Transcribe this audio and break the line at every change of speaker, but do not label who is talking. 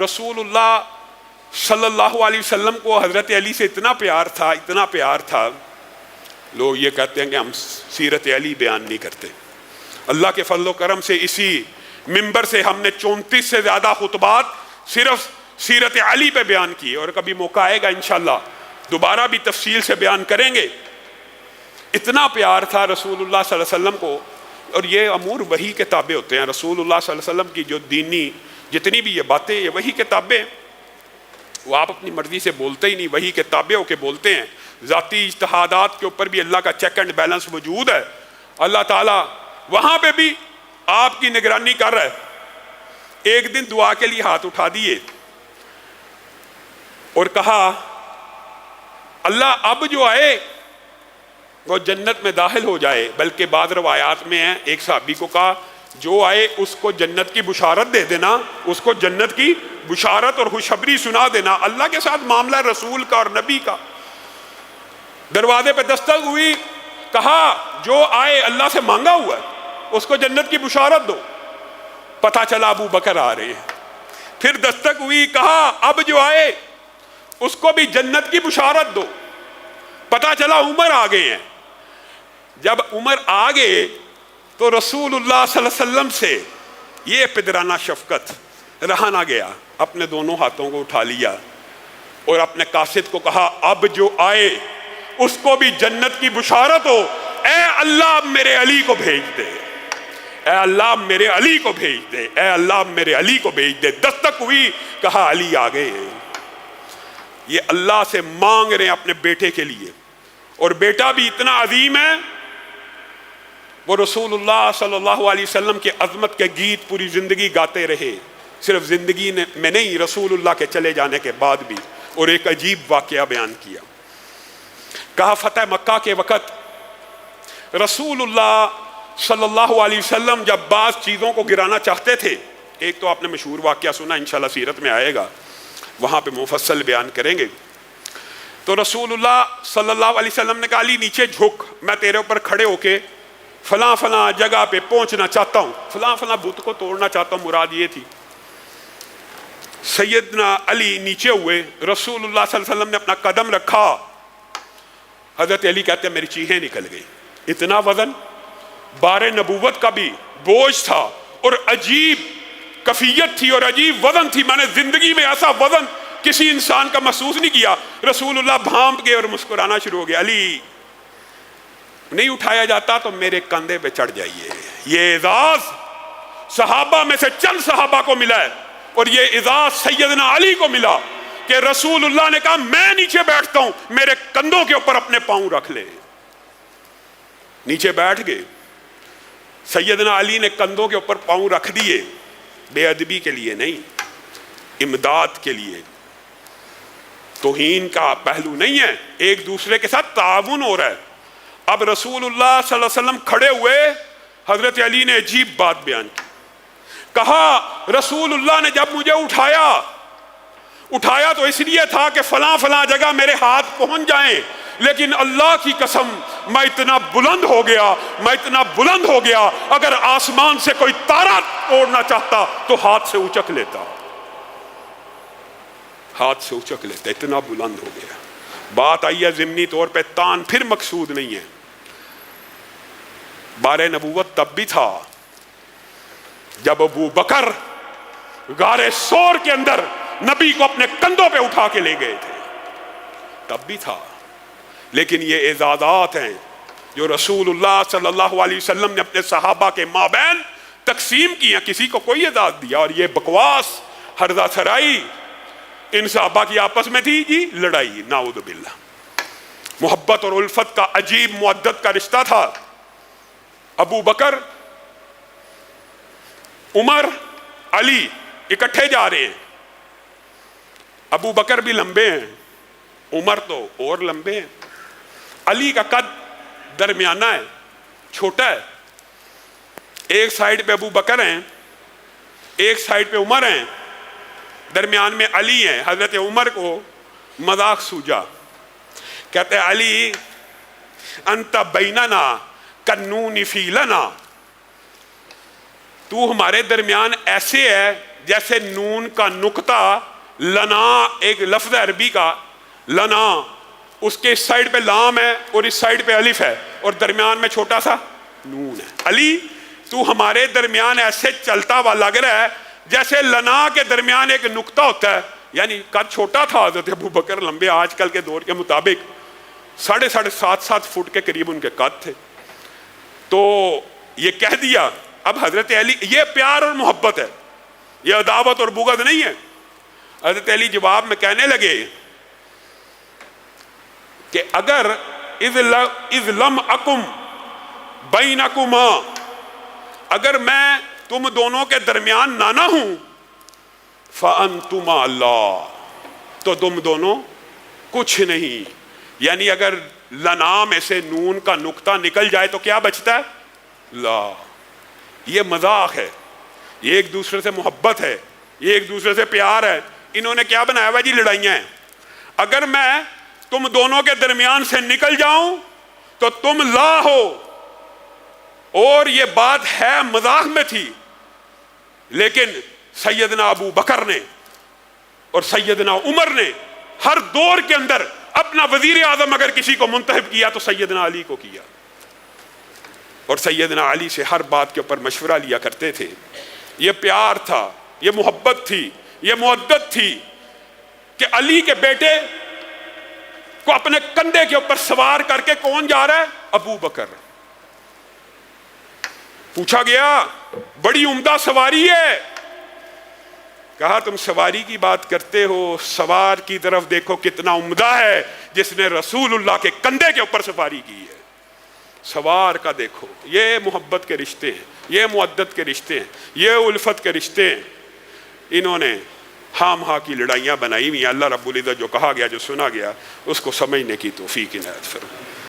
رسول اللہ صلی اللہ علیہ وسلم کو حضرت علی سے اتنا پیار تھا، لوگ یہ کہتے ہیں کہ ہم سیرت علی بیان نہیں کرتے. اللہ کے فضل و کرم سے اسی ممبر سے ہم نے 34 سے زیادہ خطبات صرف سیرت علی پہ بیان کیے، اور کبھی موقع آئے گا انشاءاللہ دوبارہ بھی تفصیل سے بیان کریں گے. اتنا پیار تھا رسول اللہ صلی اللہ علیہ وسلم کو. اور یہ امور وحی کے تابع ہوتے ہیں. رسول اللہ صلی اللہ علیہ وسلم کی جو دینی جتنی بھی یہ باتیں یہ وحی کے تابع، وہ آپ اپنی مرضی سے بولتے ہی نہیں، وحی کے تابع ہو کے بولتے ہیں. ذاتی اجتہادات کے اوپر بھی اللہ کا چیک اینڈ بیلنس موجود ہے. اللہ تعالیٰ وہاں پہ بھی آپ کی نگرانی کر رہا ہے. ایک دن دعا کے لیے ہاتھ اٹھا دیے اور کہا اللہ اب جو آئے وہ جنت میں داخل ہو جائے. بلکہ بعض روایات میں ہے ایک صحابی کو کہا جو آئے اس کو جنت کی بشارت دے دینا، اس کو جنت کی بشارت اور خوشخبری سنا دینا. اللہ کے ساتھ معاملہ رسول کا اور نبی کا. دروازے پہ دستک ہوئی، کہا جو آئے اللہ سے مانگا ہوا ہے اس کو جنت کی بشارت دو. پتہ چلا ابو بکر آ رہے ہیں. پھر دستک ہوئی، کہا اب جو آئے اس کو بھی جنت کی بشارت دو. پتہ چلا عمر آ گئے ہیں. جب عمر آ گئے تو رسول اللہ صلی اللہ علیہ وسلم سے یہ پدرانہ شفقت رہا نہ گیا. اپنے دونوں ہاتھوں کو اٹھا لیا اور اپنے قاصد کو کہا اب جو آئے اس کو بھی جنت کی بشارت ہو. اے اللہ میرے علی کو بھیج دے، اے اللہ میرے علی کو بھیج دے، اے اللہ میرے علی کو بھیج دے. دستک ہوئی، کہا علی آ گئے ہیں. یہ اللہ سے مانگ رہے ہیں اپنے بیٹے کے لیے. اور بیٹا بھی اتنا عظیم ہے، وہ رسول اللہ صلی اللہ علیہ وسلم کے عظمت کے گیت پوری زندگی گاتے رہے. صرف زندگی میں نہیں، رسول اللہ کے چلے جانے کے بعد بھی. اور ایک عجیب واقعہ بیان کیا. کہا فتح مکہ کے وقت رسول اللہ صلی اللہ علیہ وسلم جب بعض چیزوں کو گرانا چاہتے تھے، ایک تو آپ نے مشہور واقعہ سنا، انشاءاللہ سیرت میں آئے گا، وہاں پہ مفصل بیان کریں گے. تو رسول اللہ صلی اللہ علیہ وسلم نے کہا علی نیچے جھک، میں تیرے اوپر کھڑے ہو کے فلاں فلاں جگہ پہ پہنچنا چاہتا ہوں، فلاں فلاں بت کو توڑنا چاہتا ہوں. مراد یہ تھی. سیدنا علی نیچے ہوئے، رسول اللہ صلی اللہ علیہ وسلم نے اپنا قدم رکھا. حضرت علی کہتے ہیں میری چیخیں نکل گئی. اتنا وزن، بار نبوت کا بھی بوجھ تھا اور عجیب کفیت تھی اور عجیب وزن تھی. میں نے زندگی میں ایسا وزن کسی انسان کا محسوس نہیں کیا. رسول اللہ بھانپ گئے اور مسکرانا شروع ہو گیا. علی نہیں اٹھایا جاتا تو میرے کندھے پہ چڑھ جائیے. یہ اعزاز صحابہ میں سے چند صحابہ کو ملا ہے اور یہ اعزاز سیدنا علی کو ملا کہ رسول اللہ نے کہا میں نیچے بیٹھتا ہوں، میرے کندھوں کے اوپر اپنے پاؤں رکھ لے. نیچے بیٹھ گئے. سیدنا علی نے کندھوں کے اوپر پاؤں رکھ دیے. بے ادبی کے لیے نہیں، امداد کے لیے. توہین کا پہلو نہیں ہے، ایک دوسرے کے ساتھ تعاون ہو رہا ہے. اب رسول اللہ صلی اللہ علیہ وسلم کھڑے ہوئے. حضرت علی نے عجیب بات بیان کی. کہا رسول اللہ نے جب مجھے اٹھایا تو اس لیے تھا کہ فلاں فلاں جگہ میرے ہاتھ پہنچ جائیں، لیکن اللہ کی قسم میں اتنا بلند ہو گیا اگر آسمان سے کوئی تارا توڑنا چاہتا تو ہاتھ سے اچک لیتا. اتنا بلند ہو گیا. بات آئی ہے ضمنی طور پہ، تان پھر مقصود نہیں ہے. بار نبوت تب بھی تھا جب ابو بکر غار سور کے اندر نبی کو اپنے کندھوں پہ اٹھا کے لے گئے تھے، تب بھی تھا. لیکن یہ اعزازات ہیں جو رسول اللہ صلی اللہ علیہ وسلم نے اپنے صحابہ کے مابین تقسیم کی ہیں. کسی کو کوئی اعزاز دیا. اور یہ بکواس ہرزہ سرائی ان صحابہ کی آپس میں تھی جی لڑائی، نعوذ باللہ. محبت اور الفت کا عجیب معدت کا رشتہ تھا. ابو بکر، عمر، علی اکٹھے جا رہے ہیں. ابو بکر بھی لمبے ہیں، عمر تو اور لمبے ہیں. علی کا قد درمیانہ ہے، چھوٹا ہے. ایک سائیڈ پہ ابو بکر ہیں، ایک سائیڈ پہ عمر ہیں، درمیان میں علی ہیں. حضرت عمر کو مذاق سوجا. کہتے ہیں علی انت بیننا کنون فی لنا، تو ہمارے درمیان ایسے ہے جیسے نون کا نقطہ لنا، ایک لفظ عربی کا لنا، اس کے اس سائڈ پہ لام ہے اور اس سائڈ پہ الف ہے اور درمیان میں چھوٹا سا نون ہے. علی تو ہمارے درمیان ایسے چلتا ہوا لگ رہا ہے جیسے لنا کے درمیان ایک نقطہ ہوتا ہے. یعنی قد چھوٹا تھا حضرت ابو بکر، لمبے آج کل کے دور کے مطابق 7.5 فٹ کے قریب ان کے قد تھے. تو یہ کہہ دیا. اب حضرت علی، یہ پیار اور محبت ہے، یہ عداوت اور بغض نہیں ہے. حضرت علی جواب میں کہنے لگے کہ اگر اذ لم اکم بینکما، اگر میں تم دونوں کے درمیان نہ ہوں، فانتما لا، تو تم دونوں کچھ نہیں. یعنی اگر لنا میں سے نون کا نقطہ نکل جائے تو کیا بچتا ہے؟ لا. یہ مذاق ہے، یہ ایک دوسرے سے محبت ہے، یہ ایک دوسرے سے پیار ہے. انہوں نے کیا بنایا ہوا جی؟ لڑائیاں ہیں. اگر میں تم دونوں کے درمیان سے نکل جاؤں تو تم لا ہو. اور یہ بات ہے مذاق میں تھی، لیکن سیدنا ابو بکر نے اور سیدنا عمر نے ہر دور کے اندر اپنا وزیر اعظم اگر کسی کو منتخب کیا تو سیدنا علی کو کیا، اور سیدنا علی سے ہر بات کے اوپر مشورہ لیا کرتے تھے. یہ پیار تھا، یہ محبت تھی، یہ مودت تھی کہ علی کے بیٹے کو اپنے کندھے کے اوپر سوار کر کے کون جا رہا ہے؟ ابو بکر. پوچھا گیا بڑی عمدہ سواری ہے. کہا تم سواری کی بات کرتے ہو، سوار کی طرف دیکھو کتنا عمدہ ہے جس نے رسول اللہ کے کندھے کے اوپر سواری کی ہے. سوار کا دیکھو. یہ محبت کے رشتے ہیں، یہ مودت کے رشتے ہیں، یہ الفت کے رشتے ہیں. انہوں نے ہام ہاں کی لڑائیاں بنائی ہوئی ہیں. اللہ رب العزت جو کہا گیا، جو سنا گیا، اس کو سمجھنے کی توفیق عنایت فرمائے.